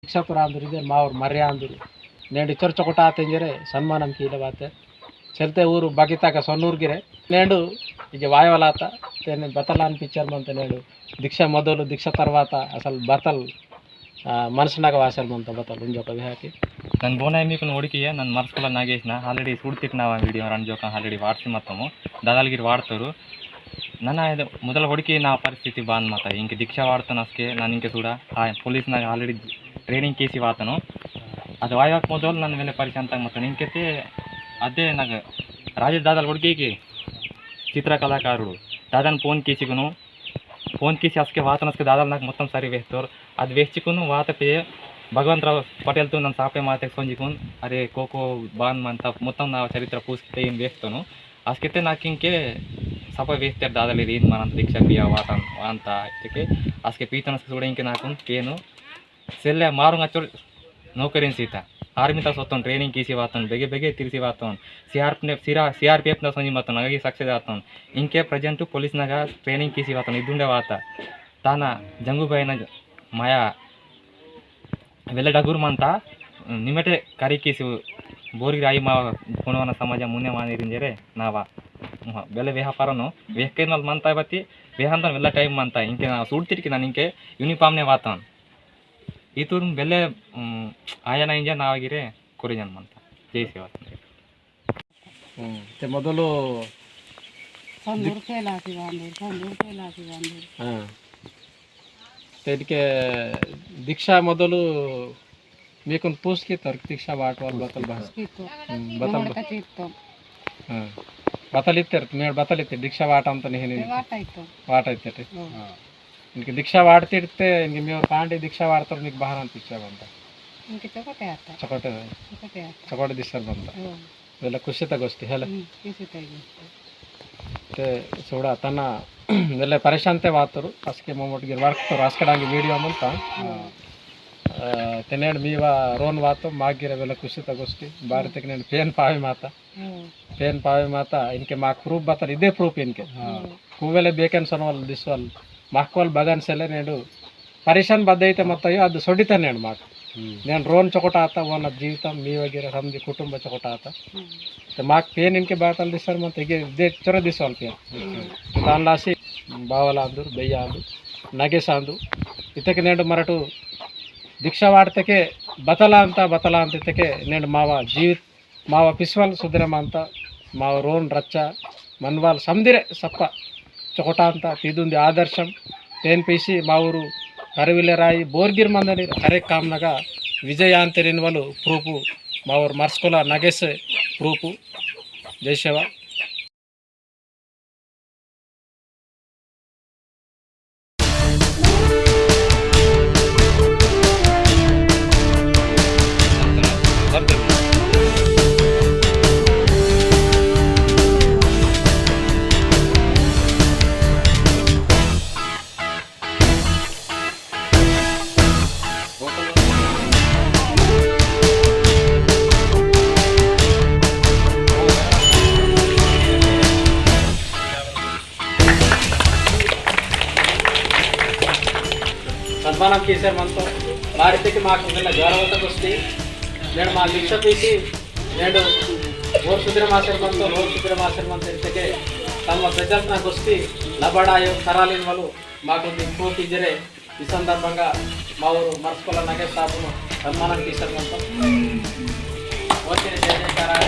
ಶಿಕ್ಷಕರು ಅಂದ್ರಿದೆ ಮಾವ್ರು ಮರ್ಯ ಅಂದರು ನೇಂಡು ಚೊರಚೊಕೊಟ ಆತಂಜರೆ ಸನ್ಮಾನಂ ಕೀಲವಾತೆ చెల్తే ఊరు బగితాక సొన్నూరుగిరే నేడు ఇక వాయవలాత నేను బతలు అనిపించారు మంత నేడు దీక్ష మొదలు దీక్ష తర్వాత అసలు బతలు ಮನಸ್ಸಿನಾಗ ವಾಸಲ್ ಮಂತ ಬತ್ತಲ್ಲ ಇಂಜೋಕ ಹಾಕಿ ನನ್ನ ಬೋನ మీకు ನೋಡಿಕೆ ನನ್ನ ಮರ್ಸ್ಕೊಲ್ಲ ನಾಗೇಶ್ನ ಆಲ್ರೆಡಿ ಸುಡ್ತಿಕ್ ನಾವು ವಿಡಿಯೋ ರಂಜೋಕ ಆಲ್ರೆಡಿ ವಾಡ್ಸಿ ಮತ್ತము దాదాగిరి వాడతారు ನನ್ನ ಇದು ಮೊದಲ ಹುಡುಕಿ ನಾ ಪರಿಸ್ಥಿತಿ ಬಾಂದ್ ಮಾತ ಇಂಕೆ ದೀಕ್ಷಾ ವಾಡ್ತಾನ ಅಸ್ಕೆ ನಾನು ಇಂಕೆ ಕೂಡ ಪೊಲೀಸ್ನಾಗ ಆಲ್ರೆಡಿ ಟ್ರೈನಿಂಗ್ ಕೇಸಿ ವಾತನು ಅದು ವಾಯವಾಕ ಮೊದಲು ನನ್ನ ಮೇಲೆ ಪರಿಚಯ ಅಂತ ಮತ್ತು ఇంకైతే అదే నాకు రాజేష్ దాదాలు ఉడికేకి చిత్రకళాకారుడు దాదాని ఫోన్ కేసి అసకే వాతనస్కే దాదాలు నాకు మొత్తం సరి వేస్తారు అది వేసుకుని వాతపే భగవంతరావు పటేల్తో నన్ను సాపే మాతకి సొంజుకుని అరే కోకో బాన్ అంత మొత్తం నా చరిత్ర పూసితే ఏం వేస్తాను అసకైతే నాకు ఇంకే సప వేస్తారు దాదాలు ఇది మనంత దీక్ష క్రియ వాత అంత అయితే అసకే పీతనస్కి కూడా ఇంకే నాకు కేను సెల్లె మారు నచ్చో నౌకరీని సీత ಆರ್ಮಿ ತಗ ಸೊತ್ತವನು ಟ್ರೈನಿಂಗ್ ಕೀಸಿ ವಾತವನು ಬೆಗೆ ತಿರ್ಸಿ ವಾತವನು CRPF ಸಂಜಿ ಮಾತವನು ಹಾಗಾಗಿ ಸಕ್ಸೆಸ್ ಆತವನು ಇಂಕೆ ಪ್ರೆಸೆಂಟು ಪೊಲೀಸ್ನಾಗ ಟ್ರೈನಿಂಗ್ ಕೀಸಿ ವಾತವನು ಇದ್ದುಂಡೆ ವಾತ ತಾನ ಜಂಗುಬಾಯಿನ ಮಾಯಾ వెల్ల డగురు మంత నిమటే కరీ కీసి ಬೋರಿಗೆ ರಾಯಿ ಮಾ ಪುಣವನ ಸಮಾಜ ಮುನ್ನೆ ಮಾನಿರಿಂಜರೆ ನಾವಾ ಬೆಲೆ ವ್ಯಾಪಾರನು ವೆಹಕೈನಲ್ಲಿ ಮಂತ ಬತ್ತಿ ವೇಹಂತ వెల్ల టైం మంత ఇంకే నా సూడ్తిరికి ನಾನು ఇంకే యూనిఫామ్నే వాతాను ಈ ತೂರು ಬೆಲೆ ಆಯನ ಇಂಜ ನಾವಾಗಿರೇ ಕೊರಿಜನ್ ಅಂತ ಜೈ ಸೇವಾ ಮೊದಲು ಇದಕ್ಕೆ ದೀಕ್ಷಾ ಮೊದಲು మీకు పూసుకి తరకు దీక్ష వాటి వాళ్ళు బతలు ఇస్తారు మీరు బతలు ఇస్తారు దీక్ష వాట ಅಂತ వాట ಇರ್ತೈತೆ ఇంక దీక్ష వాడితే ఇంక మేము కాండి దీక్ష వాడతారు మీకు బాగా అనిపించావంತ ಚಕೋಟೆ ದಿಸ್ಸರ್ ಬಂತ ಇವೆಲ್ಲ ಖುಷಿ ತಗೋಸ್ತಿ ಹೇಳ చూడ తన వెళ్ళే పరిశాంతే వాతారు అసకే మొమ్మటికి వాడుతారు అసకడానికి వీడియో ಅಂತ తెనేడు మీవా రోన్ వాతో మాగిర వెళ్ళ ಖುಷಿ ತಗೋಸ್ತಿ ಭಾರತಕ್ಕೆ నేను ಪೇನ್ ಪಾವಿ ಮಾತ ಇನ್ಕೆ ಮಾಕ್ ಪ್ರೂಫ್ ಬತ್ತಾರ ಇದೇ ಪ್ರೂಫ್ ಇನ್ಕೆ ಹೂವೆಲ್ಲ ಬೇಕನ್ಸನ್ వాళ్ళు ದಿಸ್ವಲ್ మాకు బగాన్సలే నేను పరిశాన్ బద్ద అయితే మొత్తం అది సొడితాను నేను మాకు నేను రోన్ చొకట ఆత ఓన జీవితం మీ వగేరే సమ్ది కుటుంబ చొకట ఆత మాకు పేన్ ఇంకే బాతలు తీస్తారు మొత్తం ఇదే చొర తీసుకోవాలి పేన్ దానిలో ఆసి బావలాందు బెయ్యాందు నగేసాందు ఇతకి నేను మరటు దీక్ష వాడితేకే బతల ಅಂತ ಇತಕ್ಕೆ నేను మావ పిస్వల్ సుద్రమ ಅಂತ మావ రోన్ రచ్చ మన్వాల్ సందిరే సప్ప చొకట ಅಂತ ತಿದುಂದಿ ಆದರ್ಶಂ ತೇನ್ ಪೀಸಿ మా ఊరు కరవిలరాయి బోర్గిర్ మందని హరే కామ్నగా విజయ అంతరిన్ వాళ్ళు ప్రూపు మా ఊరు మర్స్కుల నగేస్ ప్రూపు జైసేవ సన్మానం చేశారు మనతో భారతకి మాకు వీళ్ళ గౌరవంతకు వస్తే నేను మా దీక్ష తీసి నేను ఓర్ సుద్రమాశ్రమంతో రోడ్ సుద్రమాశ్రమం తెలిసే తమ ప్రజలు నాకు వస్తే లబడాయో కరాలిన వాళ్ళు మాకు ఇంకోటి ఇద్దరే ఈ సందర్భంగా మా ఊరు మర్స్కుల నగేష్ సాబును సన్మానం చేశారు మనతో ఓకే జయ జయకారా